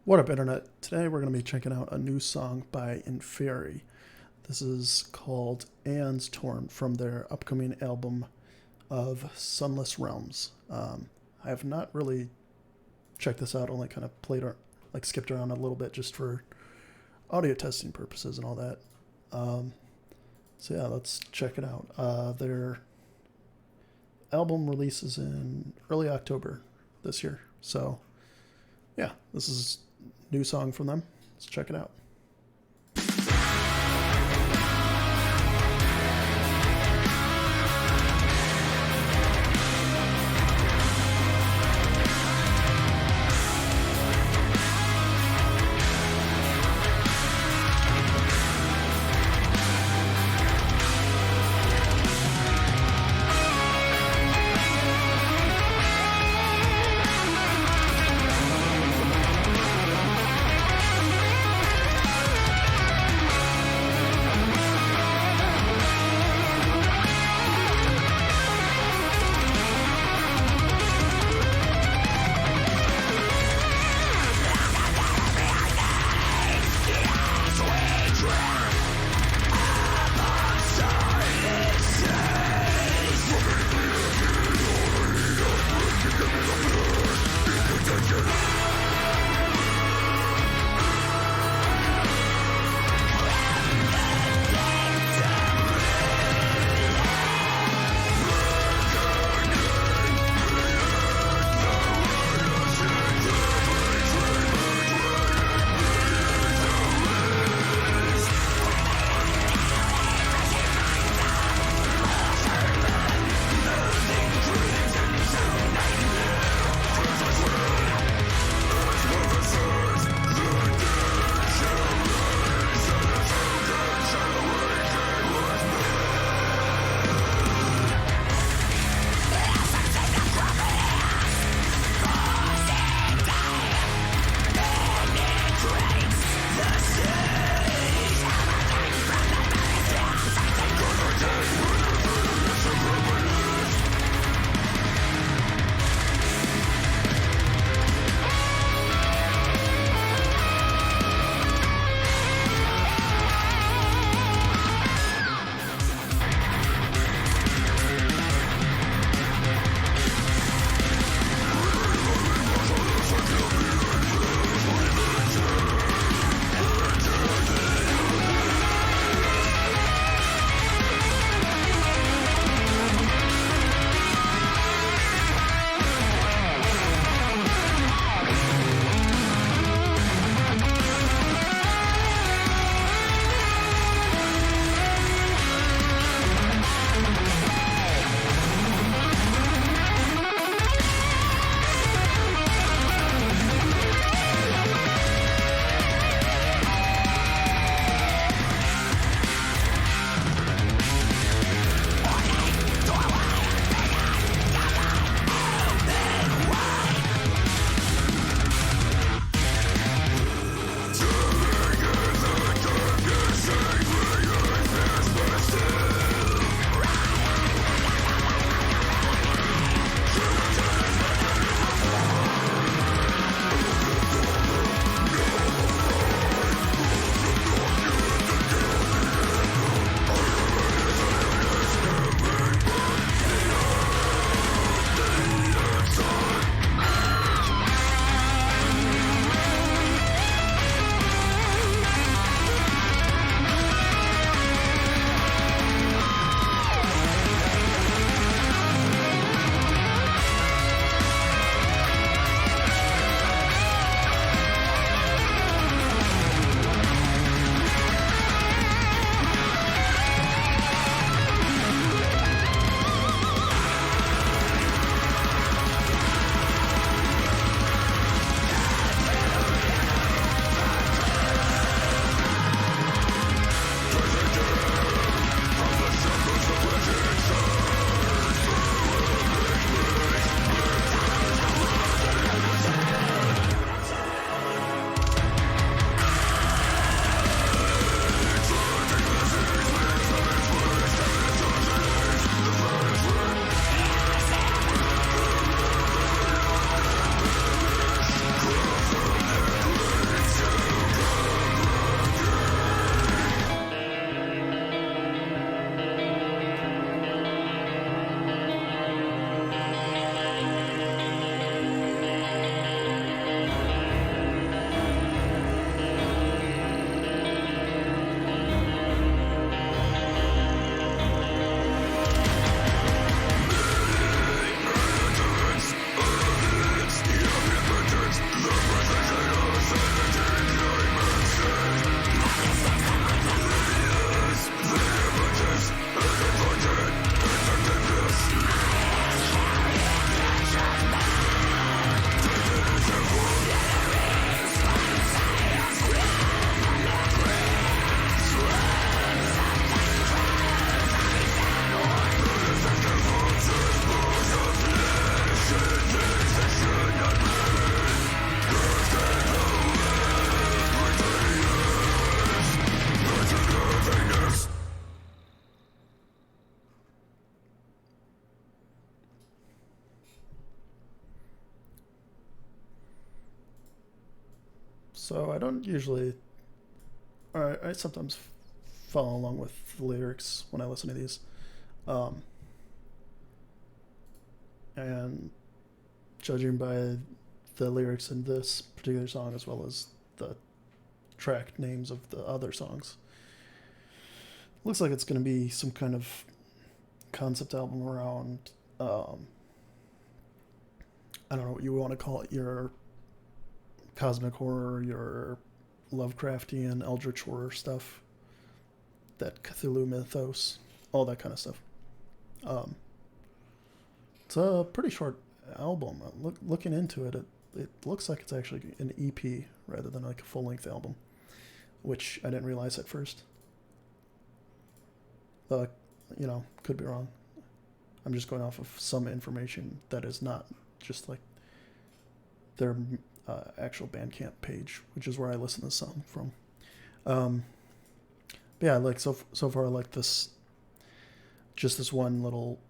What up, Internet? Today we're going to be checking out a new song by Inferi. This is called Aeons Torn from their upcoming album of Sunless Realms. I have not really checked this out, only kind of skipped around a little bit just for audio testing purposes and all that. So yeah, let's check it out. Their album releases in early October this year. So yeah, this is new song from them. Let's check it out. So I don't usually, or I sometimes follow along with the lyrics when I listen to these. Um, and judging by the lyrics in this particular song as well as the track names of the other songs, looks like it's going to be some kind of concept album around, um, I don't know what you want to call it, your cosmic horror, your Lovecraftian, eldritch horror stuff, that Cthulhu mythos, all that kind of stuff. Um, it's a pretty short album. Looking into it, it looks like it's actually an EP rather than like a full length album, which I didn't realize at first. Uh, could be wrong. I'm just going off of some information that is not just like their actual Bandcamp page, which is where I listen to the song from. Um, but yeah, like so far, I like this one little,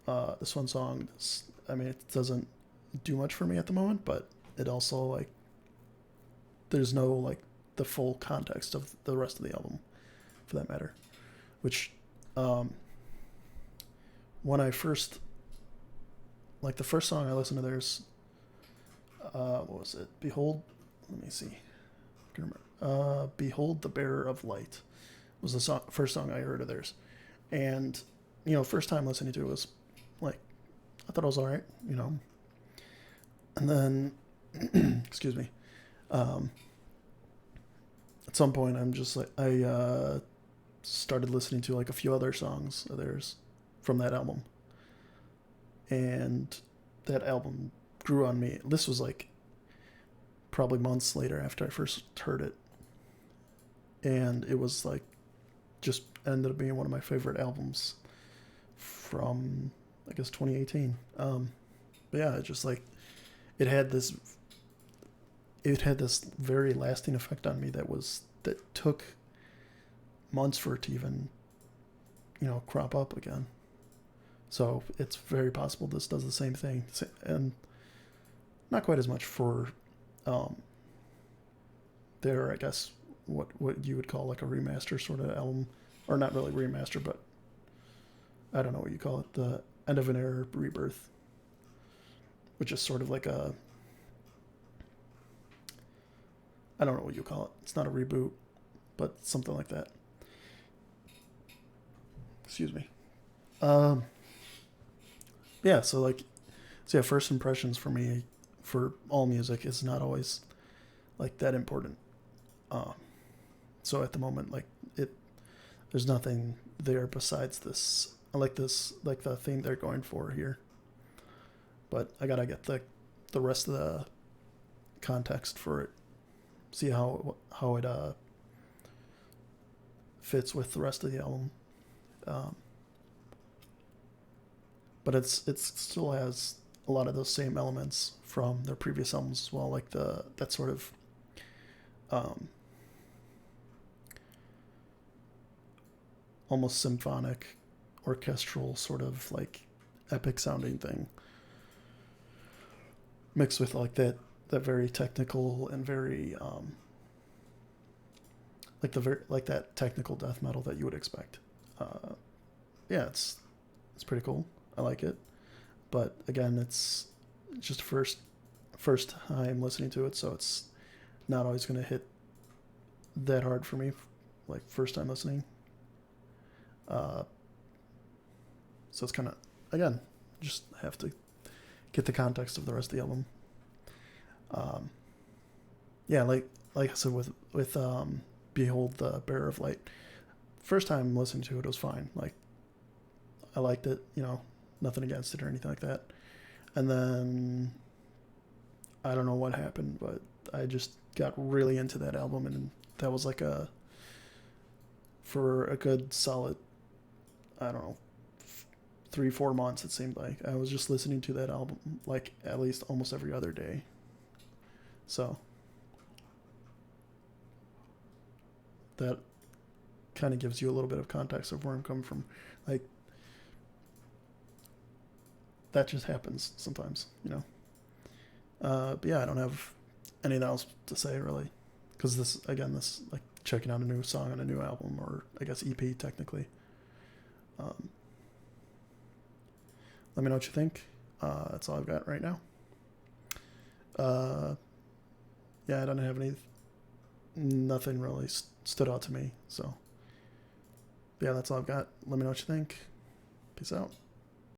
this one song. I mean, it doesn't do much for me at the moment, but it also like there's no like the full context of the rest of the album, for that matter. Which, when I first, like the first song I listened to theirs, what was it? Behold, let me see. I can remember. Behold the Bearer of Light was the first song I heard of theirs. And, first time listening to it was like, I thought it was all right, And then, excuse me, at some point I'm just like, I started listening to like a few other songs of theirs from that album. And that album grew on me. This was like probably months later after I first heard it. And it was like, just ended up being one of my favorite albums from, I guess, 2018. But yeah, it just like, it had this very lasting effect on me that took months for it to even, crop up again. So it's very possible this does the same thing, and not quite as much for their, I guess, what you would call like a remaster sort of album, or not really remaster, but I don't know what you call it, the End of an Era Rebirth, which is sort of like a, I don't know what you call it. It's not a reboot, but something like that. Excuse me. Yeah, so yeah, first impressions for me for all music is not always like that important. So at the moment, like there's nothing there besides this. I like the theme they're going for here, but I gotta get the rest of the context for it. See how it fits with the rest of the album. But it still has a lot of those same elements from their previous albums as well, like that sort of almost symphonic, orchestral sort of like epic sounding thing, mixed with like that very technical and very like that technical death metal that you would expect. Yeah, it's pretty cool. I like it, but again, it's just first time listening to it, so it's not always going to hit that hard for me, like first time listening. So it's kind of, again, just have to get the context of the rest of the album. Yeah, like I said with Behold the Bearer of Light, first time listening to it was fine. Like I liked it, nothing against it or anything like that. And then I don't know what happened, but I just got really into that album, and that was like for a good solid, I don't know, 3-4 months, it seemed like I was just listening to that album like at least almost every other day. So that kind of gives you a little bit of context of where I'm coming from. Like that just happens sometimes, But yeah, I don't have anything else to say really, because this again, this like checking out a new song on a new album, or I guess EP technically. Um, let me know what you think. That's all I've got right now. Yeah, I don't have nothing really stood out to me. So, yeah, that's all I've got. Let me know what you think. Peace out.